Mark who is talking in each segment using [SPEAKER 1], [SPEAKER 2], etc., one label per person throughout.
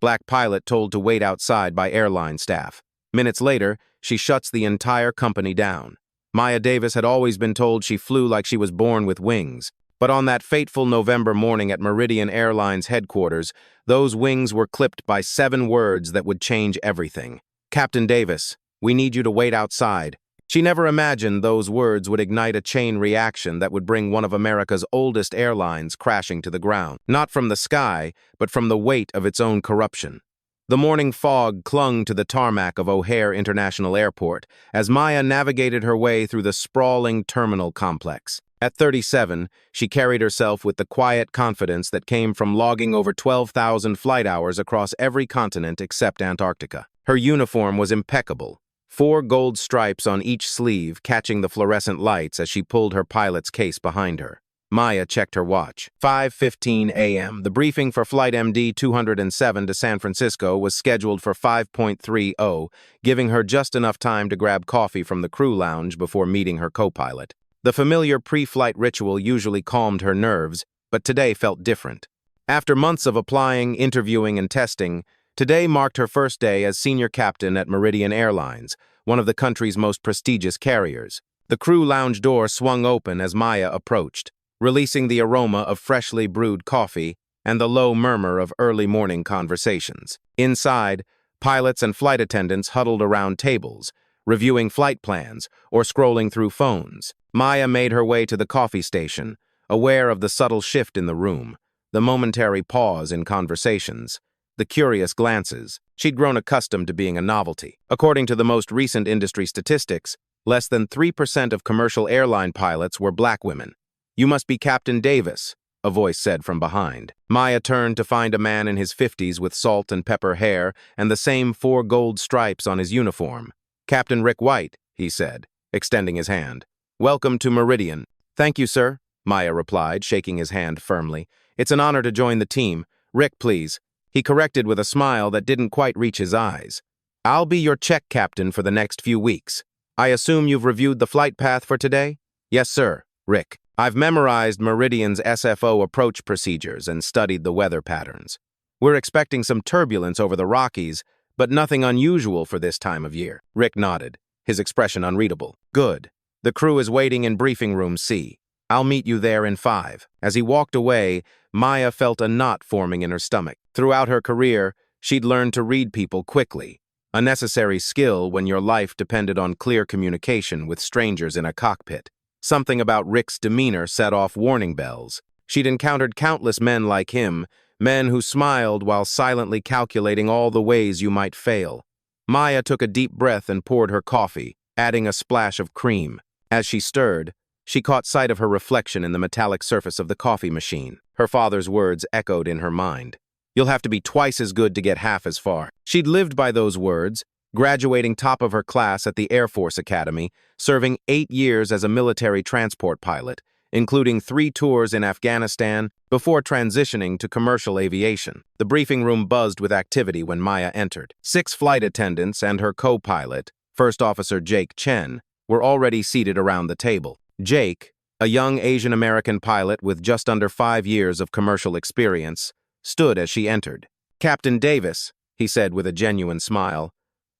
[SPEAKER 1] Black pilot told to wait outside by airline staff. Minutes later, she shuts the entire company down. Maya Davis had always been told she flew like she was born with wings. But on that fateful November morning at Meridian Airlines headquarters, those wings were clipped by 7 words that would change everything. Captain Davis, we need you to wait outside. She never imagined those words would ignite a chain reaction that would bring one of America's oldest airlines crashing to the ground. Not from the sky, but from the weight of its own corruption. The morning fog clung to the tarmac of O'Hare International Airport as Maya navigated her way through the sprawling terminal complex. At 37, she carried herself with the quiet confidence that came from logging over 12,000 flight hours across every continent except Antarctica. Her uniform was impeccable, 4 gold stripes on each sleeve catching the fluorescent lights as she pulled her pilot's case behind her. Maya checked her watch. 5:15 a.m. The briefing for Flight MD 207 to San Francisco was scheduled for 5:30, giving her just enough time to grab coffee from the crew lounge before meeting her co-pilot. The familiar pre-flight ritual usually calmed her nerves, but today felt different. After months of applying, interviewing, and testing, today marked her first day as senior captain at Meridian Airlines, one of the country's most prestigious carriers. The crew lounge door swung open as Maya approached, releasing the aroma of freshly brewed coffee and the low murmur of early morning conversations. Inside, pilots and flight attendants huddled around tables, reviewing flight plans or scrolling through phones. Maya made her way to the coffee station, aware of the subtle shift in the room, the momentary pause in conversations, the curious glances. She'd grown accustomed to being a novelty. According to the most recent industry statistics, less than 3% of commercial airline pilots were black women. "You must be Captain Davis," a voice said from behind. Maya turned to find a man in his 50s with salt and pepper hair and the same 4 gold stripes on his uniform. "Captain Rick White," he said, extending his hand. "Welcome to Meridian." "Thank you, sir," Maya replied, shaking his hand firmly. "It's an honor to join the team. Rick, please." He corrected with a smile that didn't quite reach his eyes. "I'll be your check captain for the next few weeks. I assume you've reviewed the flight path for today?" "Yes, sir, Rick. I've memorized Meridian's SFO approach procedures and studied the weather patterns. We're expecting some turbulence over the Rockies, but nothing unusual for this time of year." Rick nodded, his expression unreadable. "Good. The crew is waiting in briefing room C. I'll meet you there in 5. As he walked away, Maya felt a knot forming in her stomach. Throughout her career, she'd learned to read people quickly, a necessary skill when your life depended on clear communication with strangers in a cockpit. Something about Rick's demeanor set off warning bells. She'd encountered countless men like him, men who smiled while silently calculating all the ways you might fail. Maya took a deep breath and poured her coffee, adding a splash of cream. As she stirred, she caught sight of her reflection in the metallic surface of the coffee machine. Her father's words echoed in her mind. "You'll have to be twice as good to get half as far." She'd lived by those words, graduating top of her class at the Air Force Academy, serving 8 years as a military transport pilot, including 3 tours in Afghanistan before transitioning to commercial aviation. The briefing room buzzed with activity when Maya entered. 6 flight attendants and her co-pilot, First Officer Jake Chen, were already seated around the table. Jake, a young Asian-American pilot with just under 5 years of commercial experience, stood as she entered. "Captain Davis," he said with a genuine smile,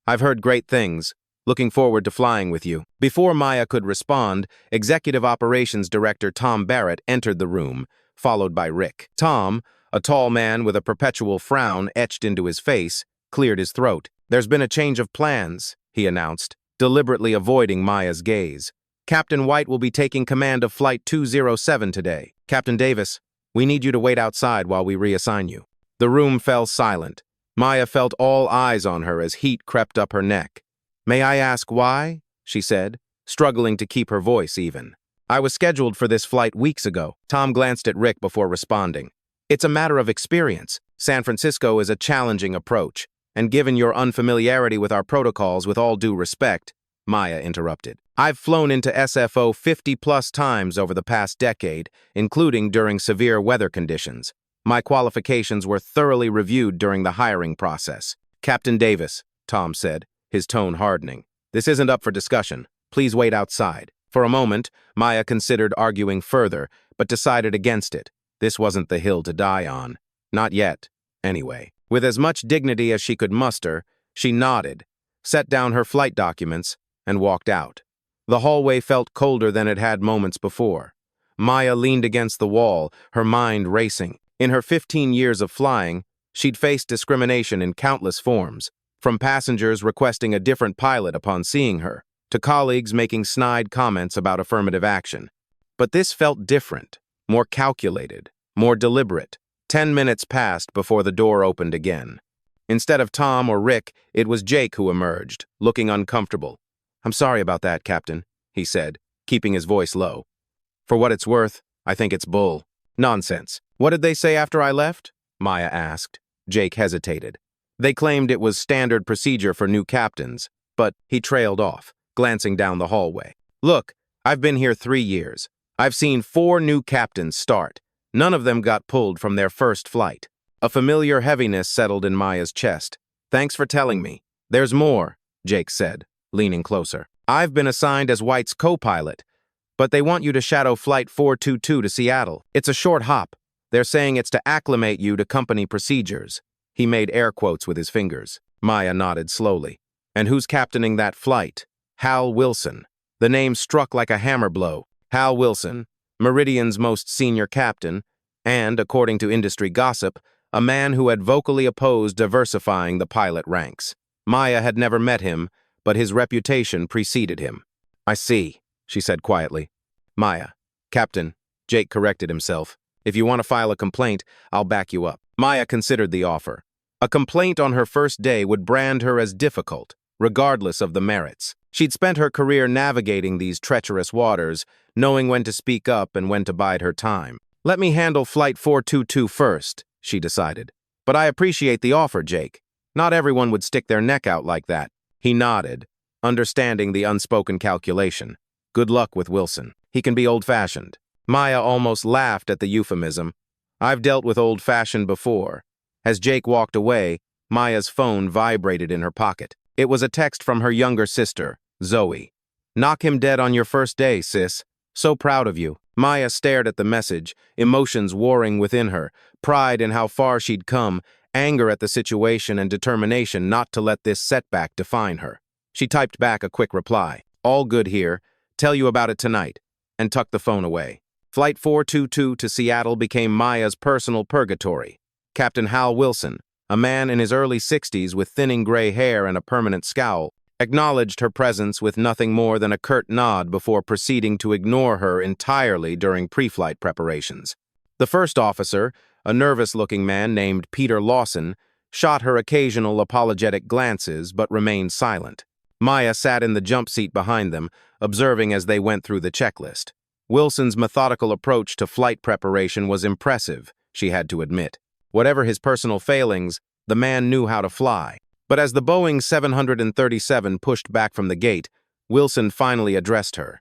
[SPEAKER 1] "I've heard great things. Looking forward to flying with you." Before Maya could respond, Executive Operations Director Tom Barrett entered the room, followed by Rick. Tom, a tall man with a perpetual frown etched into his face, cleared his throat. "There's been a change of plans," he announced, deliberately avoiding Maya's gaze. "Captain White will be taking command of Flight 207 today. Captain Davis, we need you to wait outside while we reassign you." The room fell silent. Maya felt all eyes on her as heat crept up her neck. "May I ask why?" she said, struggling to keep her voice even. "I was scheduled for this flight weeks ago." Tom glanced at Rick before responding. "It's a matter of experience. San Francisco is a challenging approach, and given your unfamiliarity with our protocols, with all due respect," Maya interrupted. "I've flown into SFO 50-plus times over the past decade, including during severe weather conditions. My qualifications were thoroughly reviewed during the hiring process." "Captain Davis," Tom said, his tone hardening, "this isn't up for discussion. Please wait outside." For a moment, Maya considered arguing further, but decided against it. This wasn't the hill to die on. Not yet, anyway. With as much dignity as she could muster, she nodded, set down her flight documents, and walked out. The hallway felt colder than it had moments before. Maya leaned against the wall, her mind racing. In her 15 years of flying, she'd faced discrimination in countless forms, from passengers requesting a different pilot upon seeing her, to colleagues making snide comments about affirmative action. But this felt different, more calculated, more deliberate. 10 minutes passed before the door opened again. Instead of Tom or Rick, it was Jake who emerged, looking uncomfortable. "I'm sorry about that, Captain," he said, keeping his voice low. "For what it's worth, I think it's bull." "Nonsense. What did they say after I left?" Maya asked. Jake hesitated. "They claimed it was standard procedure for new captains," but he trailed off, glancing down the hallway. "Look, I've been here 3 years. I've seen 4 new captains start. None of them got pulled from their first flight." A familiar heaviness settled in Maya's chest. "Thanks for telling me. There's more," Jake said, leaning closer. "I've been assigned as White's co-pilot, but they want you to shadow Flight 422 to Seattle. It's a short hop. They're saying it's to acclimate you to company procedures." He made air quotes with his fingers. Maya nodded slowly. "And who's captaining that flight?" "Hal Wilson." The name struck like a hammer blow. Hal Wilson, Meridian's most senior captain, and, according to industry gossip, a man who had vocally opposed diversifying the pilot ranks. Maya had never met him, but his reputation preceded him. "I see," she said quietly. "Maya, Captain," Jake corrected himself. "If you want to file a complaint, I'll back you up." Maya considered the offer. A complaint on her first day would brand her as difficult, regardless of the merits. She'd spent her career navigating these treacherous waters, knowing when to speak up and when to bide her time. "Let me handle Flight 422 first," she decided. "But I appreciate the offer, Jake. Not everyone would stick their neck out like that." He nodded, understanding the unspoken calculation. Good luck with Wilson. He can be old-fashioned. Maya almost laughed at the euphemism. "I've dealt with old-fashioned before." As Jake walked away, Maya's phone vibrated in her pocket. It was a text from her younger sister, Zoe. "Knock him dead on your first day, sis. So proud of you." Maya stared at the message, emotions warring within her, pride in how far she'd come, anger at the situation, and determination not to let this setback define her. She typed back a quick reply. "All good here. Tell you about it tonight," and tucked the phone away. Flight 422 to Seattle became Maya's personal purgatory. Captain Hal Wilson, a man in his early 60s with thinning gray hair and a permanent scowl, acknowledged her presence with nothing more than a curt nod before proceeding to ignore her entirely during pre-flight preparations. The first officer, a nervous-looking man named Peter Lawson, shot her occasional apologetic glances but remained silent. Maya sat in the jump seat behind them, observing as they went through the checklist. Wilson's methodical approach to flight preparation was impressive, she had to admit. Whatever his personal failings, the man knew how to fly. But as the Boeing 737 pushed back from the gate, Wilson finally addressed her.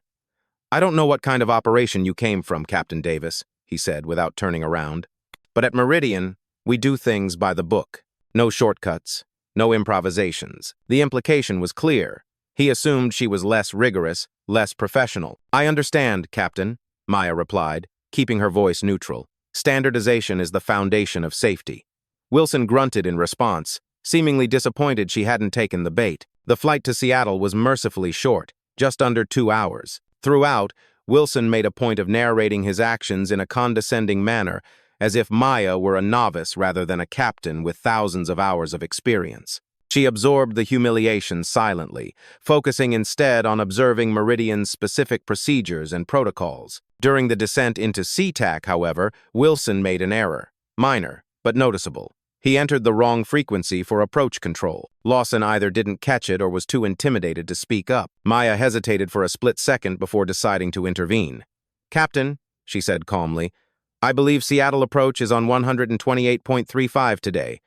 [SPEAKER 1] "I don't know what kind of operation you came from, Captain Davis," he said without turning around. "But at Meridian, we do things by the book. No shortcuts, no improvisations." The implication was clear. He assumed she was less rigorous, less professional. "I understand, Captain," Maya replied, keeping her voice neutral. "Standardization is the foundation of safety." Wilson grunted in response, seemingly disappointed she hadn't taken the bait. The flight to Seattle was mercifully short, just under 2 hours. Throughout, Wilson made a point of narrating his actions in a condescending manner, as if Maya were a novice rather than a captain with thousands of hours of experience. She absorbed the humiliation silently, focusing instead on observing Meridian's specific procedures and protocols. During the descent into SeaTac, however, Wilson made an error. Minor, but noticeable. He entered the wrong frequency for approach control. Lawson either didn't catch it or was too intimidated to speak up. Maya hesitated for a split second before deciding to intervene. "Captain," she said calmly, "I believe Seattle approach is on 128.35 today,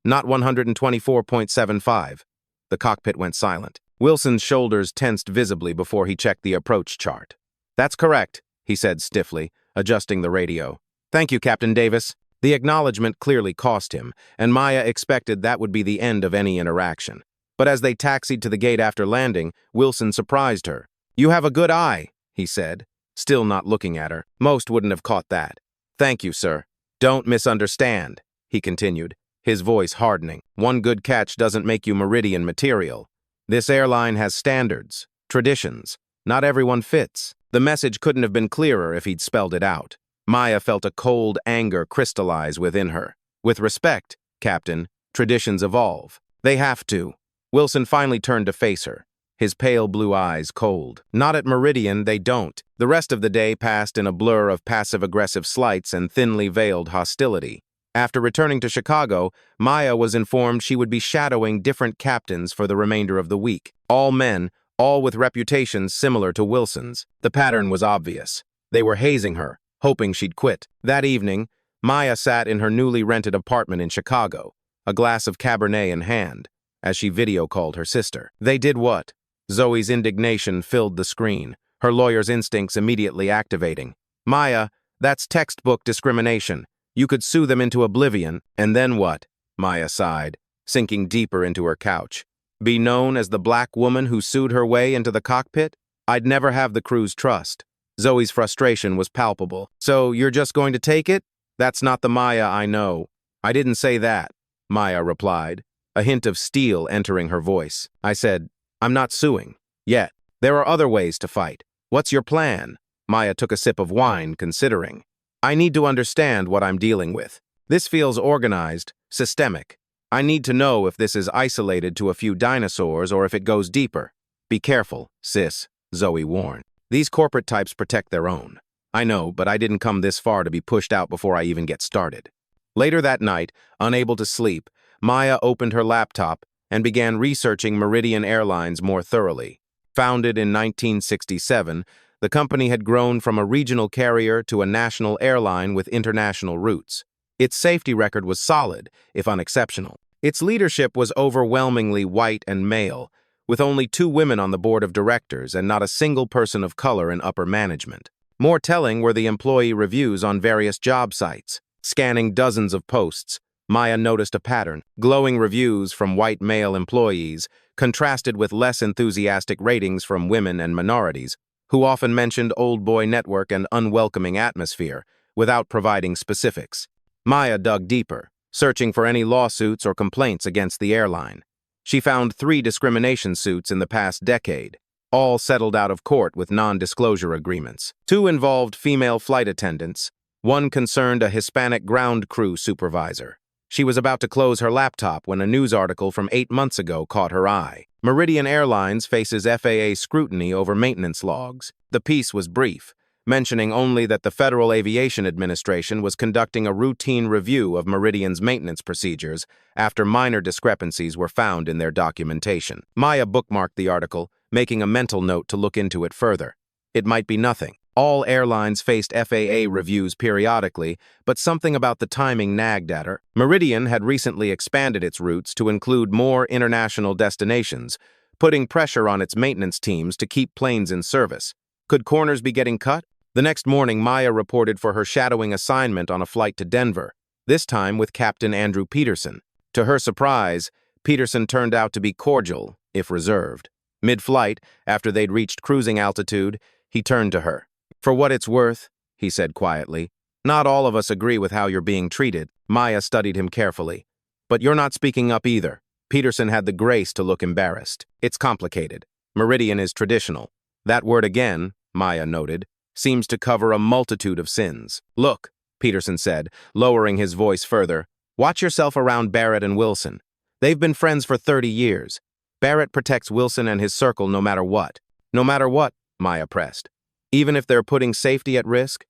[SPEAKER 1] not 124.75. The cockpit went silent. Wilson's shoulders tensed visibly before he checked the approach chart. "That's correct," he said stiffly, adjusting the radio. "Thank you, Captain Davis." The acknowledgement clearly cost him, and Maya expected that would be the end of any interaction. But as they taxied to the gate after landing, Wilson surprised her. "You have a good eye," he said, still not looking at her. "Most wouldn't have caught that." "Thank you, sir. Don't misunderstand," he continued, his voice hardening. One good catch doesn't make you Meridian material. This airline has standards, traditions. Not everyone fits. The message couldn't have been clearer if he'd spelled it out. Maya felt a cold anger crystallize within her. With respect, Captain, traditions evolve. They have to. Wilson finally turned to face her, his pale blue eyes cold. Not at Meridian, they don't. The rest of the day passed in a blur of passive-aggressive slights and thinly veiled hostility. After returning to Chicago, Maya was informed she would be shadowing different captains for the remainder of the week. All men, all with reputations similar to Wilson's. The pattern was obvious. They were hazing her, hoping she'd quit. That evening, Maya sat in her newly rented apartment in Chicago, a glass of Cabernet in hand, as she video-called her sister. They did what? Zoe's indignation filled the screen, her lawyer's instincts immediately activating. Maya, that's textbook discrimination. You could sue them into oblivion, and then what? Maya sighed, sinking deeper into her couch. Be known as the black woman who sued her way into the cockpit? I'd never have the crew's trust. Zoe's frustration was palpable. So you're just going to take it? That's not the Maya I know. I didn't say that, Maya replied, a hint of steel entering her voice. I said, I'm not suing. Yet. There are other ways to fight. What's your plan? Maya took a sip of wine, considering. I need to understand what I'm dealing with. This feels organized, systemic. I need to know if this is isolated to a few dinosaurs or if it goes deeper. Be careful, sis, Zoe warned. These corporate types protect their own. I know, but I didn't come this far to be pushed out before I even get started. Later that night, unable to sleep, Maya opened her laptop and began researching Meridian Airlines more thoroughly. Founded in 1967, the company had grown from a regional carrier to a national airline with international roots. Its safety record was solid, if unexceptional. Its leadership was overwhelmingly white and male, with only 2 women on the board of directors and not a single person of color in upper management. More telling were the employee reviews on various job sites. Scanning dozens of posts, Maya noticed a pattern. Glowing reviews from white male employees contrasted with less enthusiastic ratings from women and minorities, who often mentioned old boy network and unwelcoming atmosphere, without providing specifics. Maya dug deeper, searching for any lawsuits or complaints against the airline. She found 3 discrimination suits in the past decade, all settled out of court with non-disclosure agreements. 2 involved female flight attendants. 1 concerned a Hispanic ground crew supervisor. She was about to close her laptop when a news article from 8 months ago caught her eye. Meridian Airlines faces FAA scrutiny over maintenance logs. The piece was brief, mentioning only that the Federal Aviation Administration was conducting a routine review of Meridian's maintenance procedures after minor discrepancies were found in their documentation. Maya bookmarked the article, making a mental note to look into it further. It might be nothing. All airlines faced FAA reviews periodically, but something about the timing nagged at her. Meridian had recently expanded its routes to include more international destinations, putting pressure on its maintenance teams to keep planes in service. Could corners be getting cut? The next morning, Maya reported for her shadowing assignment on a flight to Denver, this time with Captain Andrew Peterson. To her surprise, Peterson turned out to be cordial, if reserved. Mid-flight, after they'd reached cruising altitude, he turned to her. For what it's worth, he said quietly, not all of us agree with how you're being treated. Maya studied him carefully. But you're not speaking up either. Peterson had the grace to look embarrassed. It's complicated. Meridian is traditional. That word again, Maya noted, seems to cover a multitude of sins. Look, Peterson said, lowering his voice further, watch yourself around Barrett and Wilson. They've been friends for 30 years. Barrett protects Wilson and his circle no matter what. No matter what, Maya pressed. Even if they're putting safety at risk?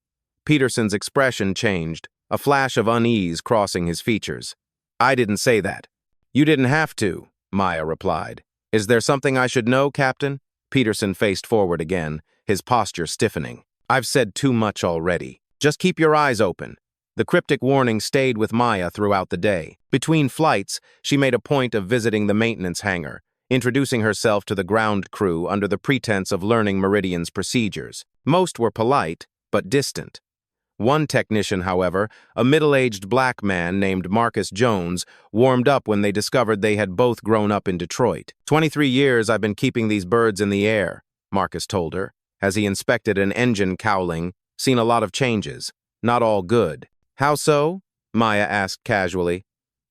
[SPEAKER 1] Peterson's expression changed, a flash of unease crossing his features. I didn't say that. You didn't have to, Maya replied. Is there something I should know, Captain? Peterson faced forward again, his posture stiffening. I've said too much already. Just keep your eyes open. The cryptic warning stayed with Maya throughout the day. Between flights, she made a point of visiting the maintenance hangar, introducing herself to the ground crew under the pretense of learning Meridian's procedures. Most were polite, but distant. One technician, however, a middle-aged black man named Marcus Jones, warmed up when they discovered they had both grown up in Detroit. 23 years I've been keeping these birds in the air, Marcus told her, as he inspected an engine cowling, seen a lot of changes. Not all good. How so? Maya asked casually.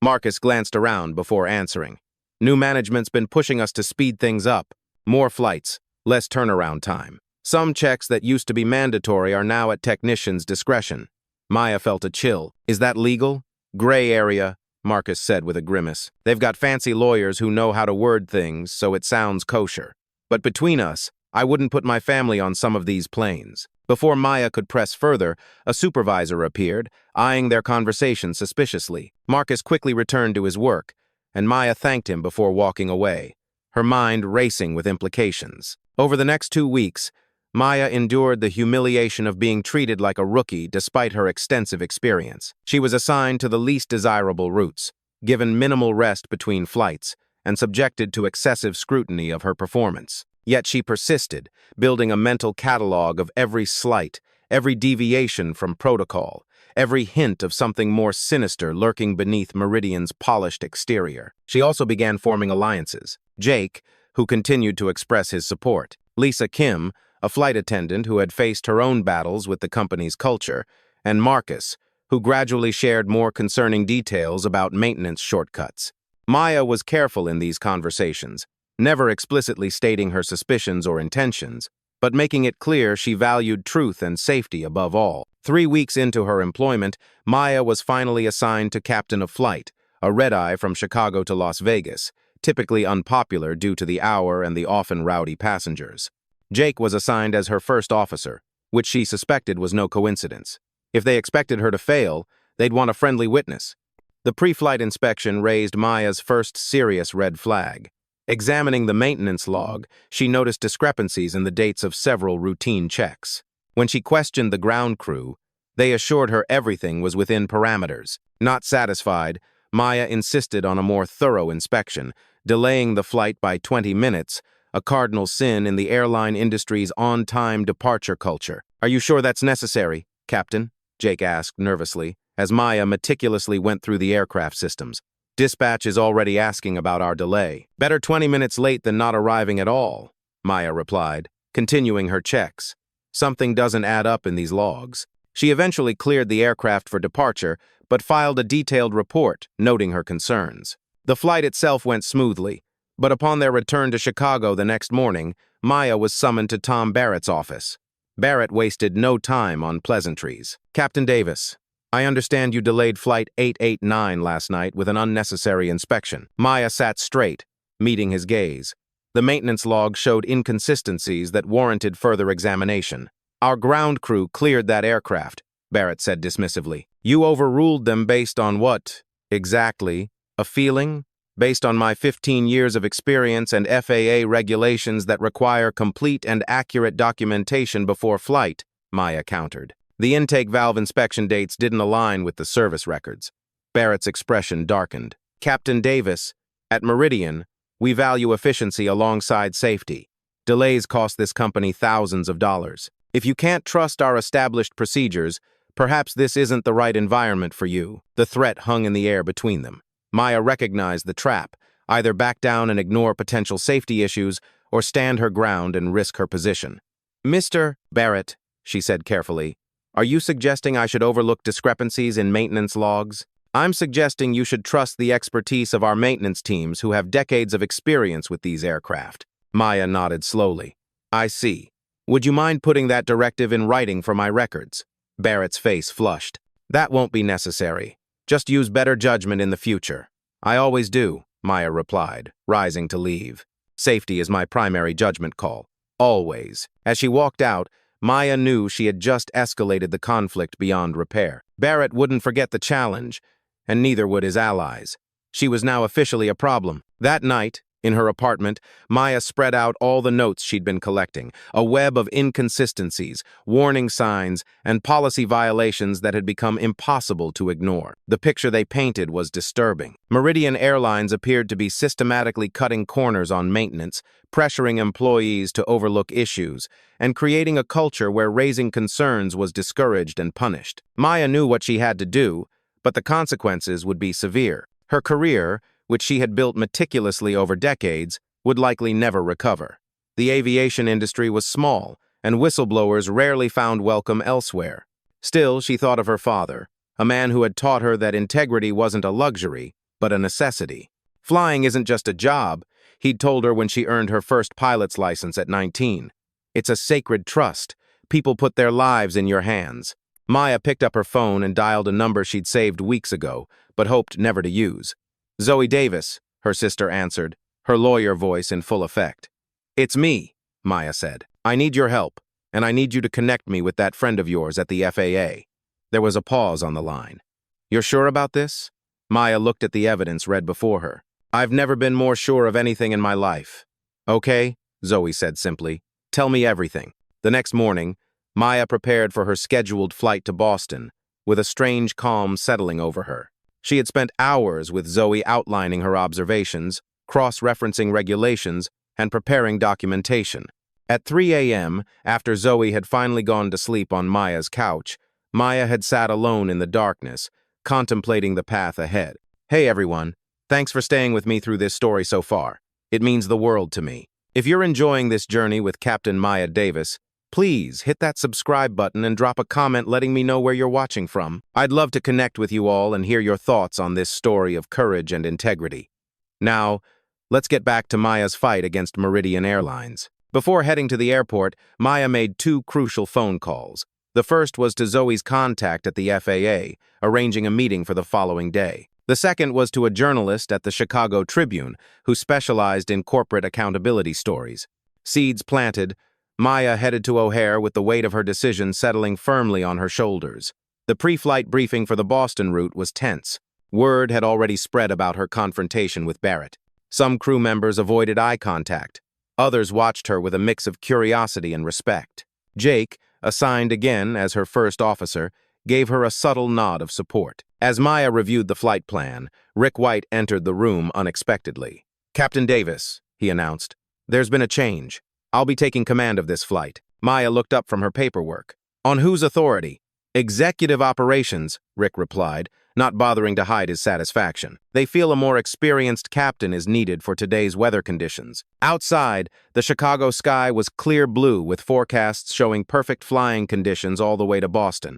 [SPEAKER 1] Marcus glanced around before answering. New management's been pushing us to speed things up. More flights, less turnaround time. Some checks that used to be mandatory are now at technicians' discretion. Maya felt a chill. Is that legal? Gray area, Marcus said with a grimace. They've got fancy lawyers who know how to word things, so it sounds kosher. But between us, I wouldn't put my family on some of these planes. Before Maya could press further, a supervisor appeared, eyeing their conversation suspiciously. Marcus quickly returned to his work, and Maya thanked him before walking away, her mind racing with implications. Over the next 2 weeks, Maya endured the humiliation of being treated like a rookie despite her extensive experience. She was assigned to the least desirable routes, given minimal rest between flights, and subjected to excessive scrutiny of her performance. Yet she persisted, building a mental catalog of every slight, every deviation from protocol, every hint of something more sinister lurking beneath Meridian's polished exterior. She also began forming alliances. Jake, who continued to express his support. Lisa Kim, a flight attendant who had faced her own battles with the company's culture. And Marcus, who gradually shared more concerning details about maintenance shortcuts. Maya was careful in these conversations, never explicitly stating her suspicions or intentions, but making it clear she valued truth and safety above all. 3 weeks into her employment, Maya was finally assigned to captain a flight, a red-eye from Chicago to Las Vegas, typically unpopular due to the hour and the often rowdy passengers. Jake was assigned as her first officer, which she suspected was no coincidence. If they expected her to fail, they'd want a friendly witness. The pre-flight inspection raised Maya's first serious red flag. Examining the maintenance log, she noticed discrepancies in the dates of several routine checks. When she questioned the ground crew, they assured her everything was within parameters. Not satisfied, Maya insisted on a more thorough inspection, delaying the flight by 20 minutes, a cardinal sin in the airline industry's on-time departure culture. "Are you sure that's necessary, Captain?" Jake asked nervously, as Maya meticulously went through the aircraft systems. "Dispatch is already asking about our delay." "Better 20 minutes late than not arriving at all," Maya replied, continuing her checks. Something doesn't add up in these logs. She eventually cleared the aircraft for departure, but filed a detailed report, noting her concerns. The flight itself went smoothly, but upon their return to Chicago the next morning, Maya was summoned to Tom Barrett's office. Barrett wasted no time on pleasantries. "Captain Davis, I understand you delayed Flight 889 last night with an unnecessary inspection." Maya sat straight, meeting his gaze. The maintenance log showed inconsistencies that warranted further examination. "Our ground crew cleared that aircraft," Barrett said dismissively. "You overruled them based on what, exactly? A feeling? Based on my 15 years of experience and FAA regulations that require complete and accurate documentation before flight," Maya countered. The intake valve inspection dates didn't align with the service records. Barrett's expression darkened. "Captain Davis, at Meridian, we value efficiency alongside safety. Delays cost this company thousands of dollars. If you can't trust our established procedures, perhaps this isn't the right environment for you." The threat hung in the air between them. Maya recognized the trap: either back down and ignore potential safety issues, or stand her ground and risk her position. "Mr. Barrett," she said carefully, "are you suggesting I should overlook discrepancies in maintenance logs?" "I'm suggesting you should trust the expertise of our maintenance teams who have decades of experience with these aircraft." Maya nodded slowly. "I see. Would you mind putting that directive in writing for my records?" Barrett's face flushed. "That won't be necessary. Just use better judgment in the future." "I always do," Maya replied, rising to leave. "Safety is my primary judgment call. Always." As she walked out, Maya knew she had just escalated the conflict beyond repair. Barrett wouldn't forget the challenge, and neither would his allies. She was now officially a problem. That night, in her apartment, Maya spread out all the notes she'd been collecting, a web of inconsistencies, warning signs, and policy violations that had become impossible to ignore. The picture they painted was disturbing. Meridian Airlines appeared to be systematically cutting corners on maintenance, pressuring employees to overlook issues, and creating a culture where raising concerns was discouraged and punished. Maya knew what she had to do, but the consequences would be severe. Her career, which she had built meticulously over decades, would likely never recover. The aviation industry was small, and whistleblowers rarely found welcome elsewhere. Still, she thought of her father, a man who had taught her that integrity wasn't a luxury, but a necessity. Flying isn't just a job, he'd told her when she earned her first pilot's license at 19. It's a sacred trust. People put their lives in your hands. Maya picked up her phone and dialed a number she'd saved weeks ago, but hoped never to use. "Zoe Davis," her sister answered, her lawyer voice in full effect. "It's me," Maya said. "I need your help, and I need you to connect me with that friend of yours at the FAA. There was a pause on the line. "You're sure about this?" Maya looked at the evidence read before her. "I've never been more sure of anything in my life." "Okay," Zoe said simply. "Tell me everything." The next morning, Maya prepared for her scheduled flight to Boston, with a strange calm settling over her. She had spent hours with Zoe outlining her observations, cross-referencing regulations, and preparing documentation. At 3 a.m., after Zoe had finally gone to sleep on Maya's couch, Maya had sat alone in the darkness, contemplating the path ahead. "Hey everyone, thanks for staying with me through this story so far. It means the world to me. If you're enjoying this journey with Captain Maya Davis, please hit that subscribe button and drop a comment letting me know where you're watching from. I'd love to connect with you all and hear your thoughts on this story of courage and integrity. Now, let's get back to Maya's fight against Meridian Airlines. Before heading to the airport, Maya made two crucial phone calls. The first was to Zoe's contact at the FAA, arranging a meeting for the following day. The second was to a journalist at the Chicago Tribune who specialized in corporate accountability stories. Seeds planted, Maya headed to O'Hare with the weight of her decision settling firmly on her shoulders. The pre-flight briefing for the Boston route was tense. Word had already spread about her confrontation with Barrett. Some crew members avoided eye contact. Others watched her with a mix of curiosity and respect. Jake, assigned again as her first officer, gave her a subtle nod of support. As Maya reviewed the flight plan, Rick White entered the room unexpectedly. "Captain Davis," he announced, "there's been a change. I'll be taking command of this flight." Maya looked up from her paperwork. "On whose authority?" "Executive operations," Rick replied, not bothering to hide his satisfaction. "They feel a more experienced captain is needed for today's weather conditions." Outside, the Chicago sky was clear blue with forecasts showing perfect flying conditions all the way to Boston.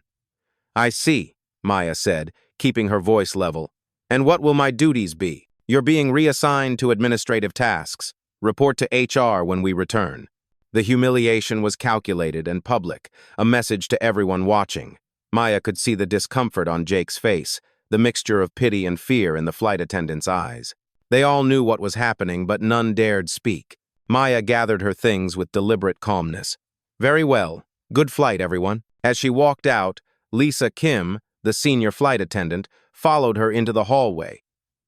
[SPEAKER 1] "I see," Maya said, keeping her voice level. "And what will my duties be?" "You're being reassigned to administrative tasks. Report to HR when we return." The humiliation was calculated and public, a message to everyone watching. Maya could see the discomfort on Jake's face, the mixture of pity and fear in the flight attendants' eyes. They all knew what was happening, but none dared speak. Maya gathered her things with deliberate calmness. "Very well. Good flight, everyone." As she walked out, Lisa Kim, the senior flight attendant, followed her into the hallway.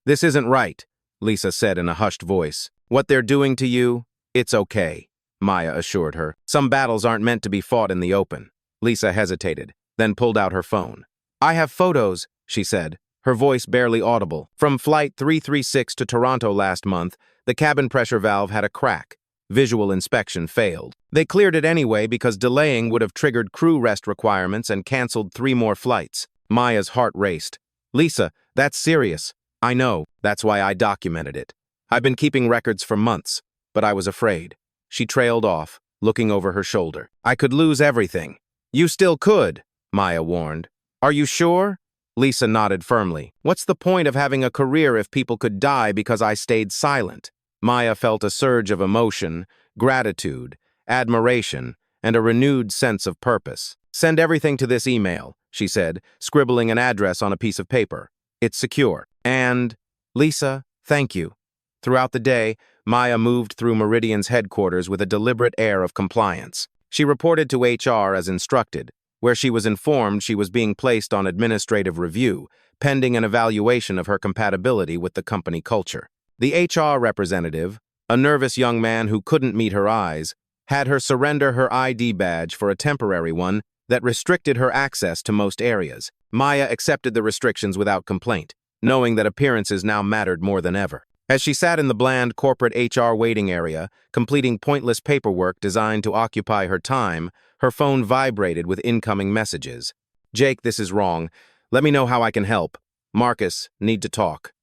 [SPEAKER 1] "This isn't right," Lisa said in a hushed voice. "What they're doing to you, it's okay," Maya assured her. "Some battles aren't meant to be fought in the open." Lisa hesitated, then pulled out her phone. "I have photos," she said, her voice barely audible. "From Flight 336 to Toronto last month, the cabin pressure valve had a crack. Visual inspection failed. They cleared it anyway because delaying would have triggered crew rest requirements and canceled 3 more flights." Maya's heart raced. "Lisa, that's serious." "I know, that's why I documented it. I've been keeping records for months, but I was afraid." She trailed off, looking over her shoulder. "I could lose everything." "You still could," Maya warned. "Are you sure?" Lisa nodded firmly. "What's the point of having a career if people could die because I stayed silent?" Maya felt a surge of emotion, gratitude, admiration, and a renewed sense of purpose. "Send everything to this email," she said, scribbling an address on a piece of paper. "It's secure." "And, Lisa, thank you." Throughout the day, Maya moved through Meridian's headquarters with a deliberate air of compliance. She reported to HR as instructed, where she was informed she was being placed on administrative review, pending an evaluation of her compatibility with the company culture. The HR representative, a nervous young man who couldn't meet her eyes, had her surrender her ID badge for a temporary one that restricted her access to most areas. Maya accepted the restrictions without complaint, knowing that appearances now mattered more than ever. As she sat in the bland corporate HR waiting area, completing pointless paperwork designed to occupy her time, her phone vibrated with incoming messages. "Jake, this is wrong. Let me know how I can help. Marcus, need to talk.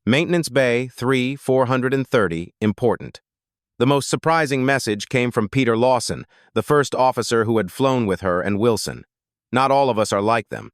[SPEAKER 1] Maintenance Bay 3430, important." The most surprising message came from Peter Lawson, the first officer who had flown with her and Wilson. Not all of us are like them.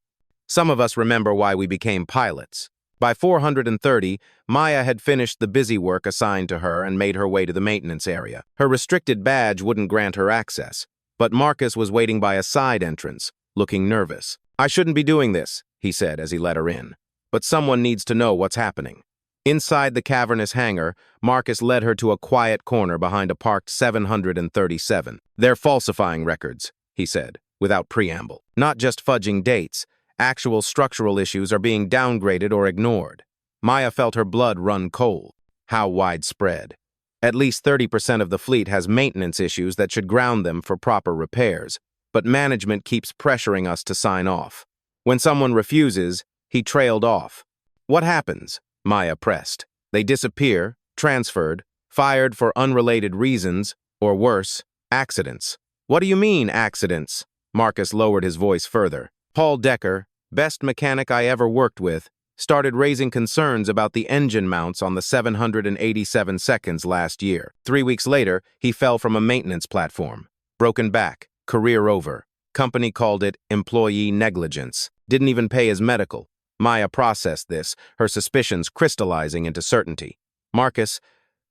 [SPEAKER 1] Some of us remember why we became pilots. By 430, Maya had finished the busy work assigned to her and made her way to the maintenance area. Her restricted badge wouldn't grant her access, but Marcus was waiting by a side entrance, looking nervous. "I shouldn't be doing this," he said as he let her in. "But someone needs to know what's happening." Inside the cavernous hangar, Marcus led her to a quiet corner behind a parked 737. "They're falsifying records," he said, without preamble. "Not just fudging dates. Actual structural issues are being downgraded or ignored." Maya felt her blood run cold. How widespread? At least 30% of the fleet has maintenance issues that should ground them for proper repairs, but management keeps pressuring us to sign off. When someone refuses, he trailed off. "What happens?" Maya pressed. "They disappear, transferred, fired for unrelated reasons, or worse, accidents." "What do you mean, accidents?" Marcus lowered his voice further. "Paul Decker, best mechanic I ever worked with, started raising concerns about the engine mounts on the 787 seconds last year. 3 weeks later, he fell from a maintenance platform. Broken back, career over. Company called it employee negligence. Didn't even pay his medical." Maya processed this, her suspicions crystallizing into certainty. "Marcus,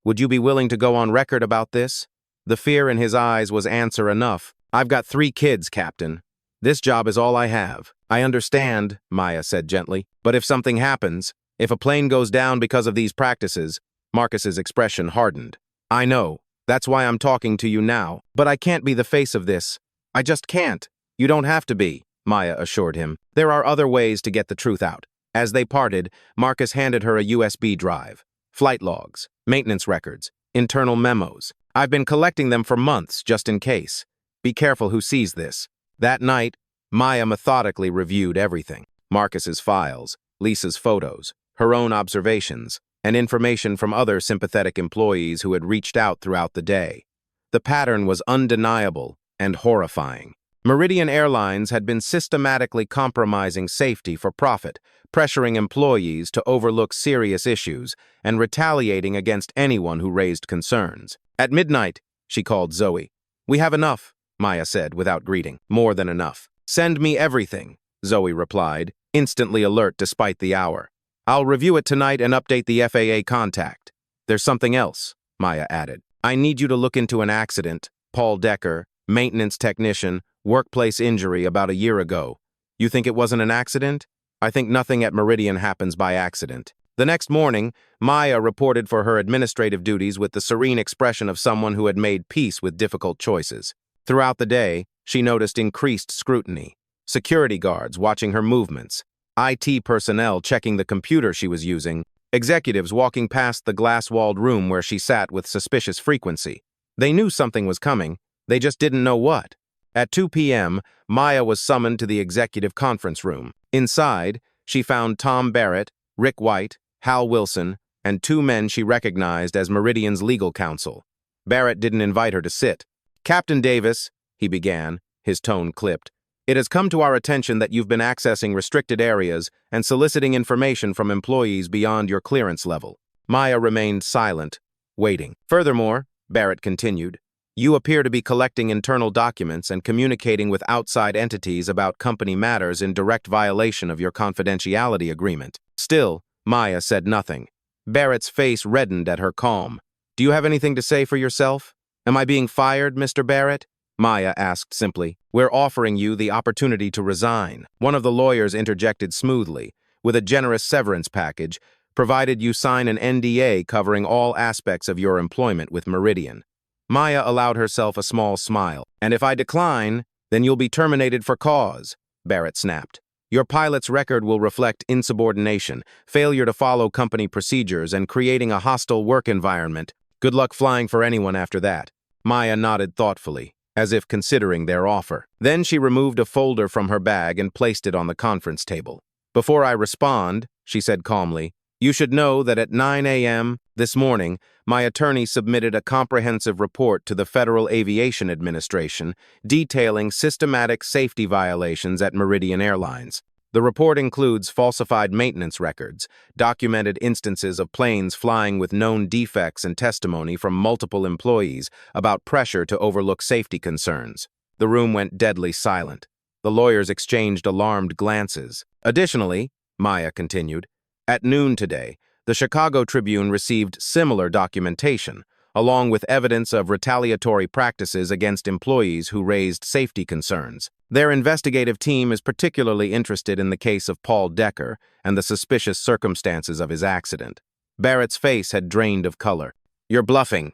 [SPEAKER 1] would you be willing to go on record about this?" The fear in his eyes was answer enough. "I've got 3 kids, Captain. This job is all I have." "I understand," Maya said gently, "but if something happens, if a plane goes down because of these practices," Marcus's expression hardened. "I know. That's why I'm talking to you now. But I can't be the face of this. I just can't." "You don't have to be," Maya assured him. "There are other ways to get the truth out." As they parted, Marcus handed her a USB drive. "Flight logs, maintenance records, internal memos. I've been collecting them for months, just in case. Be careful who sees this." That night, Maya methodically reviewed everything. Marcus's files, Lisa's photos, her own observations, and information from other sympathetic employees who had reached out throughout the day. The pattern was undeniable and horrifying. Meridian Airlines had been systematically compromising safety for profit, pressuring employees to overlook serious issues and retaliating against anyone who raised concerns. At midnight, she called Zoe. "We have enough," Maya said without greeting. "More than enough." "Send me everything," Zoe replied, instantly alert despite the hour. "I'll review it tonight and update the FAA contact." "There's something else," Maya added. "I need you to look into an accident. Paul Decker, maintenance technician, workplace injury about a year ago. You think it wasn't an accident? I think nothing at Meridian happens by accident." The next morning, Maya reported for her administrative duties with the serene expression of someone who had made peace with difficult choices. Throughout the day, she noticed increased scrutiny. Security guards watching her movements, IT personnel checking the computer she was using, executives walking past the glass-walled room where she sat with suspicious frequency. They knew something was coming, they just didn't know what. At 2 p.m., Maya was summoned to the executive conference room. Inside, she found Tom Barrett, Rick White, Hal Wilson, and 2 men she recognized as Meridian's legal counsel. Barrett didn't invite her to sit. "Captain Davis," he began, his tone clipped, "it has come to our attention that you've been accessing restricted areas and soliciting information from employees beyond your clearance level." Maya remained silent, waiting. "Furthermore," Barrett continued, "you appear to be collecting internal documents and communicating with outside entities about company matters in direct violation of your confidentiality agreement." Still, Maya said nothing. Barrett's face reddened at her calm. "Do you have anything to say for yourself? Am I being fired, Mr. Barrett?" Maya asked simply. "We're offering you the opportunity to resign." One of the lawyers interjected smoothly, "with a generous severance package, provided you sign an NDA covering all aspects of your employment with Meridian." Maya allowed herself a small smile. "And if I decline, then you'll be terminated for cause," Barrett snapped. "Your pilot's record will reflect insubordination, failure to follow company procedures, and creating a hostile work environment. Good luck flying for anyone after that." Maya nodded thoughtfully, as if considering their offer. Then she removed a folder from her bag and placed it on the conference table. "Before I respond," she said calmly, "you should know that at 9 a.m. this morning, my attorney submitted a comprehensive report to the Federal Aviation Administration detailing systematic safety violations at Meridian Airlines. The report includes falsified maintenance records, documented instances of planes flying with known defects, and testimony from multiple employees about pressure to overlook safety concerns." The room went deadly silent. The lawyers exchanged alarmed glances. "Additionally," Maya continued, At noon today, the Chicago Tribune received similar documentation, along with evidence of retaliatory practices against employees who raised safety concerns. Their investigative team is particularly interested in the case of Paul Decker and the suspicious circumstances of his accident. Barrett's face had drained of color. "You're bluffing."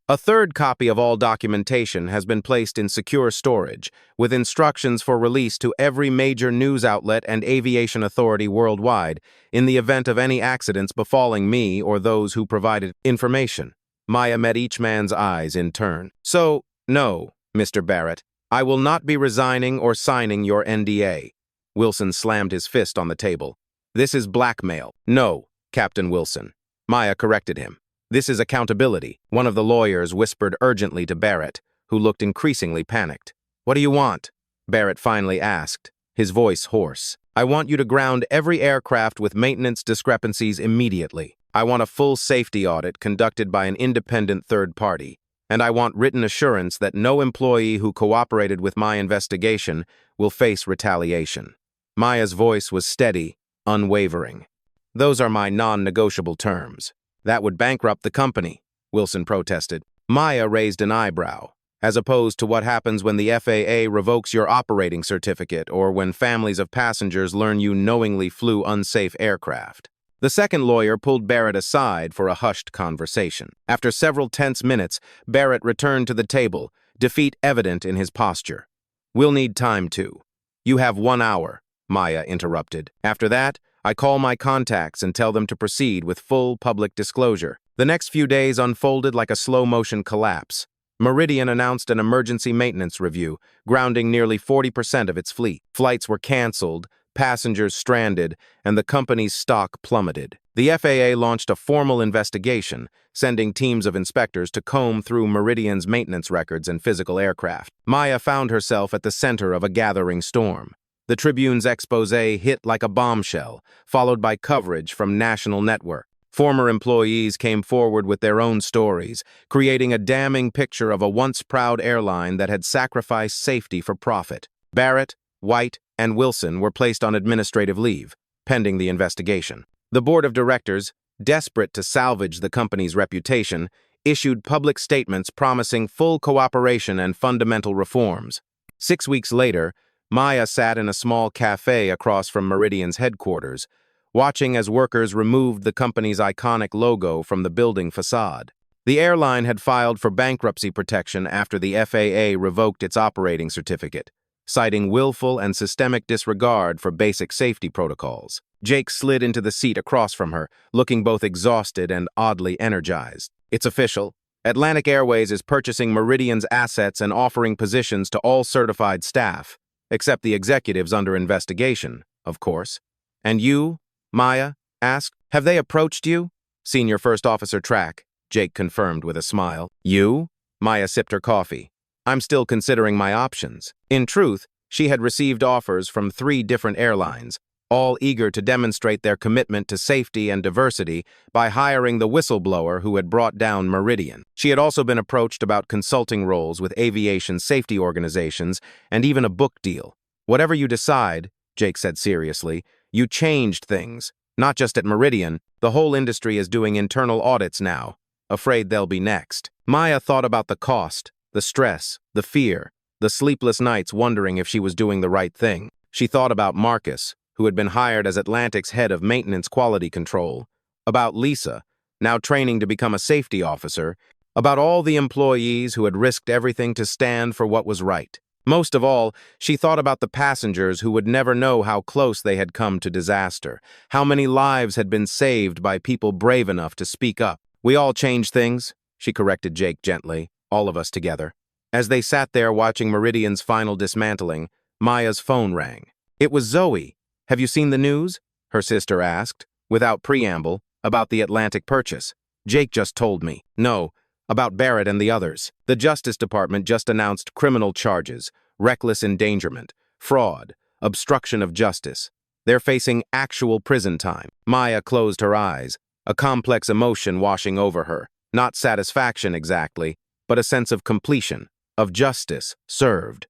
[SPEAKER 1] A third copy of all documentation has been placed in secure storage, with instructions for release to every major news outlet and aviation authority worldwide in the event of any accidents befalling me or those who provided information. Maya met each man's eyes in turn. "So, no, Mr. Barrett, I will not be resigning or signing your NDA." Wilson slammed his fist on the table. "This is blackmail." "No, Captain Wilson." Maya corrected him. "This is accountability," one of the lawyers whispered urgently to Barrett, who looked increasingly panicked. "What do you want?" Barrett finally asked, his voice hoarse. "I want you to ground every aircraft with maintenance discrepancies immediately. I want a full safety audit conducted by an independent third party, and I want written assurance that no employee who cooperated with my investigation will face retaliation." Maya's voice was steady, unwavering. "Those are my non-negotiable terms." "That would bankrupt the company," Wilson protested. Maya raised an eyebrow, as opposed to what happens when the FAA revokes your operating certificate or when families of passengers learn you knowingly flew unsafe aircraft. The second lawyer pulled Barrett aside for a hushed conversation. After several tense minutes, Barrett returned to the table, defeat evident in his posture. "We'll need time too." "You have 1 hour," Maya interrupted. "After that, I call my contacts and tell them to proceed with full public disclosure." The next few days unfolded like a slow-motion collapse. Meridian announced an emergency maintenance review, grounding nearly 40% of its fleet. Flights were canceled, passengers stranded, and the company's stock plummeted. The FAA launched a formal investigation, sending teams of inspectors to comb through Meridian's maintenance records and physical aircraft. Maya found herself at the center of a gathering storm. The Tribune's expose hit like a bombshell, followed by coverage from national network. Former employees came forward with their own stories, creating a damning picture of a once proud airline that had sacrificed safety for profit. Barrett, White, and Wilson were placed on administrative leave, pending the investigation. The board of directors, desperate to salvage the company's reputation, issued public statements promising full cooperation and fundamental reforms. 6 weeks later, Maya sat in a small cafe across from Meridian's headquarters, watching as workers removed the company's iconic logo from the building facade. The airline had filed for bankruptcy protection after the FAA revoked its operating certificate, citing willful and systemic disregard for basic safety protocols. Jake slid into the seat across from her, looking both exhausted and oddly energized. "It's official. Atlantic Airways is purchasing Meridian's assets and offering positions to all certified staff, except the executives under investigation, of course." "And you?" Maya asked. "Have they approached you?" "Senior First Officer Track," Jake confirmed with a smile. "You?" Maya sipped her coffee. "I'm still considering my options." In truth, she had received offers from 3 different airlines, all eager to demonstrate their commitment to safety and diversity by hiring the whistleblower who had brought down Meridian. She had also been approached about consulting roles with aviation safety organizations and even a book deal. "Whatever you decide," Jake said seriously, "you changed things. Not just at Meridian, the whole industry is doing internal audits now. Afraid they'll be next." Maya thought about the cost, the stress, the fear, the sleepless nights wondering if she was doing the right thing. She thought about Marcus, who had been hired as Atlantic's head of maintenance quality control, about Lisa, now training to become a safety officer, about all the employees who had risked everything to stand for what was right. Most of all, she thought about the passengers who would never know how close they had come to disaster, how many lives had been saved by people brave enough to speak up. "We all change things," she corrected Jake gently, "all of us together." As they sat there watching Meridian's final dismantling, Maya's phone rang. It was Zoe. "Have you seen the news?" her sister asked, without preamble, about the Atlantic purchase. "Jake just told me." "No, about Barrett and the others. The Justice Department just announced criminal charges, reckless endangerment, fraud, obstruction of justice. They're facing actual prison time." Maya closed her eyes, a complex emotion washing over her. Not satisfaction exactly, but a sense of completion, of justice served.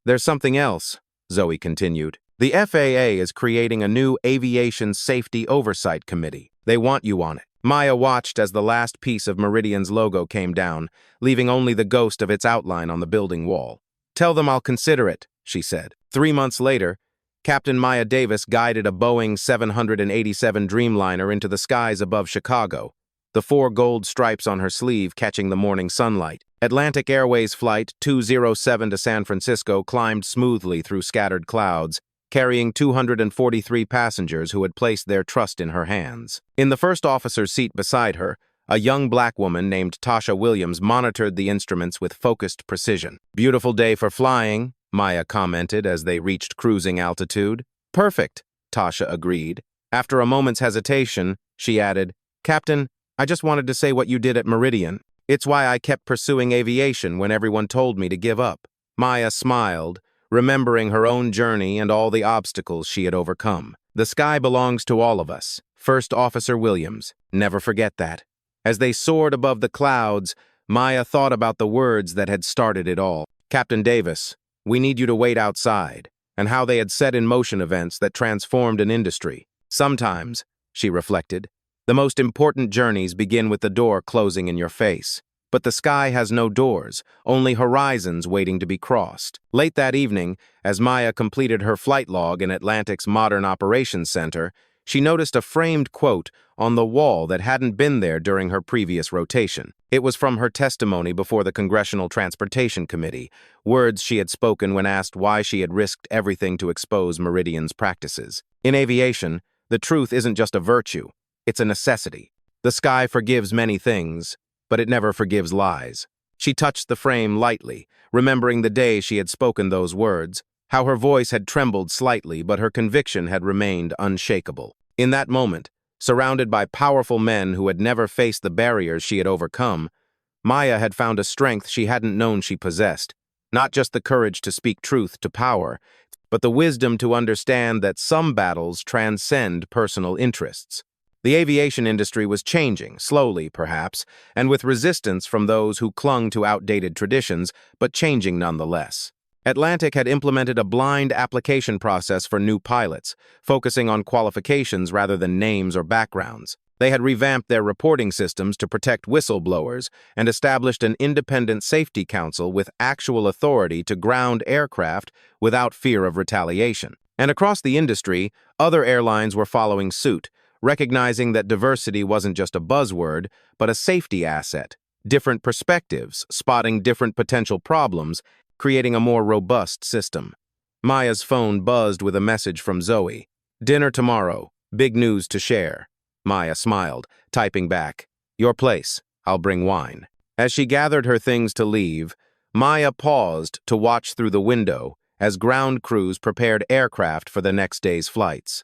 [SPEAKER 1] "There's something else," Zoe continued. The FAA is creating a new Aviation Safety Oversight Committee. They want you on it. Maya watched as the last piece of Meridian's logo came down, leaving only the ghost of its outline on the building wall. "Tell them I'll consider it," she said. 3 months later, Captain Maya Davis guided a Boeing 787 Dreamliner into the skies above Chicago, the 4 gold stripes on her sleeve catching the morning sunlight. Atlantic Airways Flight 207 to San Francisco climbed smoothly through scattered clouds, carrying 243 passengers who had placed their trust in her hands. In the first officer's seat beside her, a young black woman named Tasha Williams monitored the instruments with focused precision. "Beautiful day for flying," Maya commented as they reached cruising altitude. "Perfect," Tasha agreed. After a moment's hesitation, she added, "Captain, I just wanted to say what you did at Meridian. It's why I kept pursuing aviation when everyone told me to give up." Maya smiled, remembering her own journey and all the obstacles she had overcome. "The sky belongs to all of us." First Officer Williams. Never forget that. As they soared above the clouds, Maya thought about the words that had started it all. "Captain Davis, we need you to wait outside," and how they had set in motion events that transformed an industry. Sometimes, she reflected, the most important journeys begin with the door closing in your face. But the sky has no doors, only horizons waiting to be crossed. Late that evening, as Maya completed her flight log in Atlantic's Modern Operations Center, she noticed a framed quote on the wall that hadn't been there during her previous rotation. It was from her testimony before the Congressional Transportation Committee, words she had spoken when asked why she had risked everything to expose Meridian's practices. "In aviation, the truth isn't just a virtue, it's a necessity. The sky forgives many things, but it never forgives lies." She touched the frame lightly, remembering the day she had spoken those words, how her voice had trembled slightly, but her conviction had remained unshakable. In that moment, surrounded by powerful men who had never faced the barriers she had overcome, Maya had found a strength she hadn't known she possessed, not just the courage to speak truth to power, but the wisdom to understand that some battles transcend personal interests. The aviation industry was changing, slowly perhaps, and with resistance from those who clung to outdated traditions, but changing nonetheless. Atlantic had implemented a blind application process for new pilots, focusing on qualifications rather than names or backgrounds. They had revamped their reporting systems to protect whistleblowers and established an independent safety council with actual authority to ground aircraft without fear of retaliation. And across the industry, other airlines were following suit, recognizing that diversity wasn't just a buzzword, but a safety asset. Different perspectives, spotting different potential problems, creating a more robust system. Maya's phone buzzed with a message from Zoe. "Dinner tomorrow. Big news to share." Maya smiled, typing back, "Your place. I'll bring wine." As she gathered her things to leave, Maya paused to watch through the window as ground crews prepared aircraft for the next day's flights.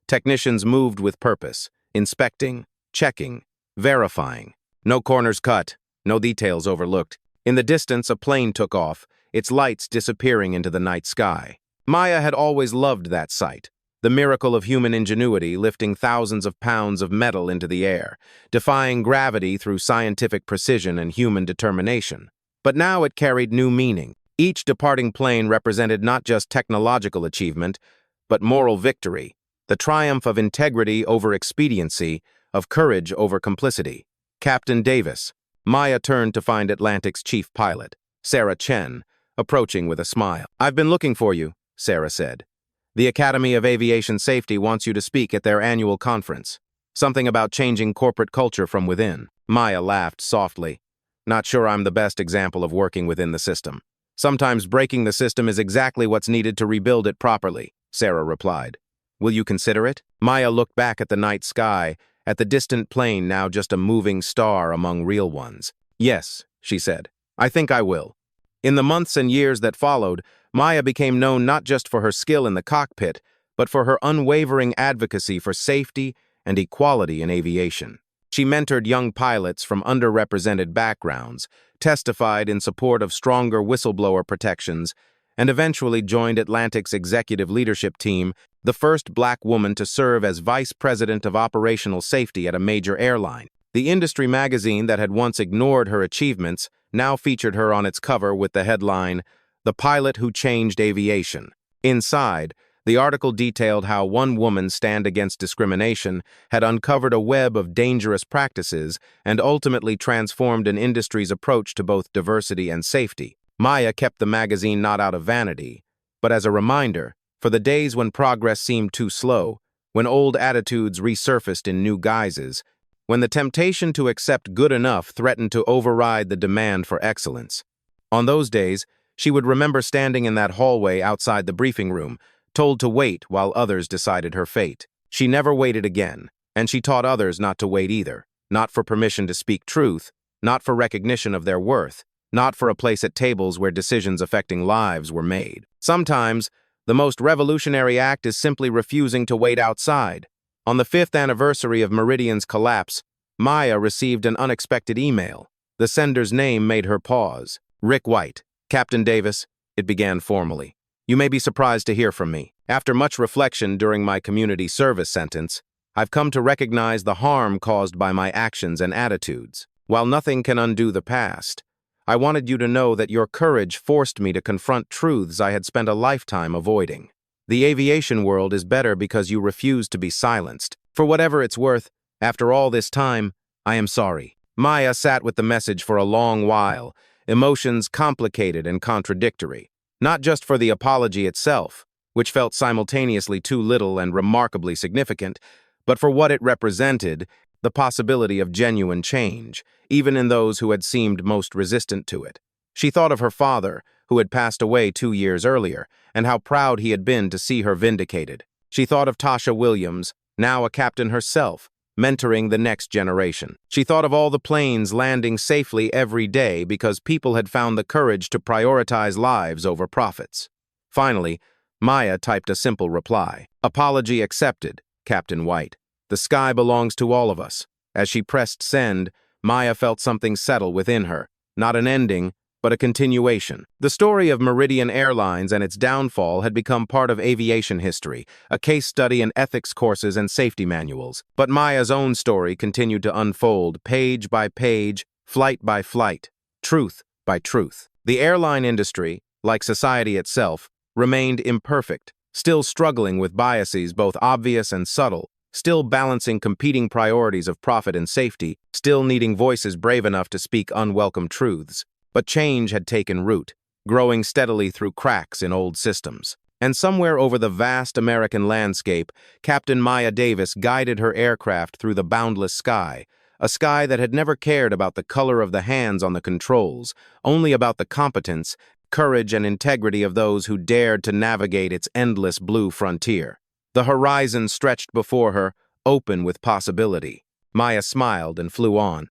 [SPEAKER 1] Technicians moved with purpose, inspecting, checking, verifying. No corners cut, no details overlooked. In the distance, a plane took off, its lights disappearing into the night sky. Maya had always loved that sight, the miracle of human ingenuity lifting thousands of pounds of metal into the air, defying gravity through scientific precision and human determination. But now it carried new meaning. Each departing plane represented not just technological achievement, but moral victory, the triumph of integrity over expediency, of courage over complicity. "Captain Davis." Maya turned to find Atlantic's chief pilot, Sarah Chen, approaching with a smile. "I've been looking for you," Sarah said. "The Academy of Aviation Safety wants you to speak at their annual conference. Something about changing corporate culture from within." Maya laughed softly. "Not sure I'm the best example of working within the system. Sometimes breaking the system is exactly what's needed to rebuild it properly," Sarah replied. "Will you consider it?" Maya looked back at the night sky, at the distant plane now just a moving star among real ones. "Yes," she said. "I think I will." In the months and years that followed, Maya became known not just for her skill in the cockpit, but for her unwavering advocacy for safety and equality in aviation. She mentored young pilots from underrepresented backgrounds, testified in support of stronger whistleblower protections, and eventually joined Atlantic's executive leadership team, the first black woman to serve as vice president of operational safety at a major airline. The industry magazine that had once ignored her achievements now featured her on its cover with the headline, "The Pilot Who Changed Aviation." Inside, The article detailed how one woman's stand against discrimination had uncovered a web of dangerous practices and ultimately transformed an industry's approach to both diversity and safety. Maya kept the magazine not out of vanity, but as a reminder, for the days when progress seemed too slow, when old attitudes resurfaced in new guises, when the temptation to accept good enough threatened to override the demand for excellence. On those days, she would remember standing in that hallway outside the briefing room, told to wait while others decided her fate. She never waited again, and she taught others not to wait either, not for permission to speak truth, not for recognition of their worth, not for a place at tables where decisions affecting lives were made. Sometimes, the most revolutionary act is simply refusing to wait outside. On the 5th anniversary of Meridian's collapse, Maya received an unexpected email. The sender's name made her pause. Rick White. Captain Davis, it began formally. You may be surprised to hear from me. After much reflection during my community service sentence, I've come to recognize the harm caused by my actions and attitudes. While nothing can undo the past, I wanted you to know that your courage forced me to confront truths I had spent a lifetime avoiding. The aviation world is better because you refused to be silenced. For whatever it's worth, after all this time, I am sorry. Maya sat with the message for a long while, emotions complicated and contradictory. Not just for the apology itself, which felt simultaneously too little and remarkably significant, but for what it represented, the possibility of genuine change, even in those who had seemed most resistant to it. She thought of her father, who had passed away 2 years earlier, and how proud he had been to see her vindicated. She thought of Tasha Williams, now a captain herself, mentoring the next generation. She thought of all the planes landing safely every day because people had found the courage to prioritize lives over profits. Finally, Maya typed a simple reply. Apology accepted, Captain White. The sky belongs to all of us. As she pressed send, Maya felt something settle within her. Not an ending, but a continuation. The story of Meridian Airlines and its downfall had become part of aviation history, a case study in ethics courses and safety manuals. But Maya's own story continued to unfold, page by page, flight by flight, truth by truth. The airline industry, like society itself, remained imperfect, still struggling with biases both obvious and subtle, still balancing competing priorities of profit and safety, still needing voices brave enough to speak unwelcome truths. But change had taken root, growing steadily through cracks in old systems. And somewhere over the vast American landscape, Captain Maya Davis guided her aircraft through the boundless sky, a sky that had never cared about the color of the hands on the controls, only about the competence, courage, and integrity of those who dared to navigate its endless blue frontier. The horizon stretched before her, open with possibility. Maya smiled and flew on.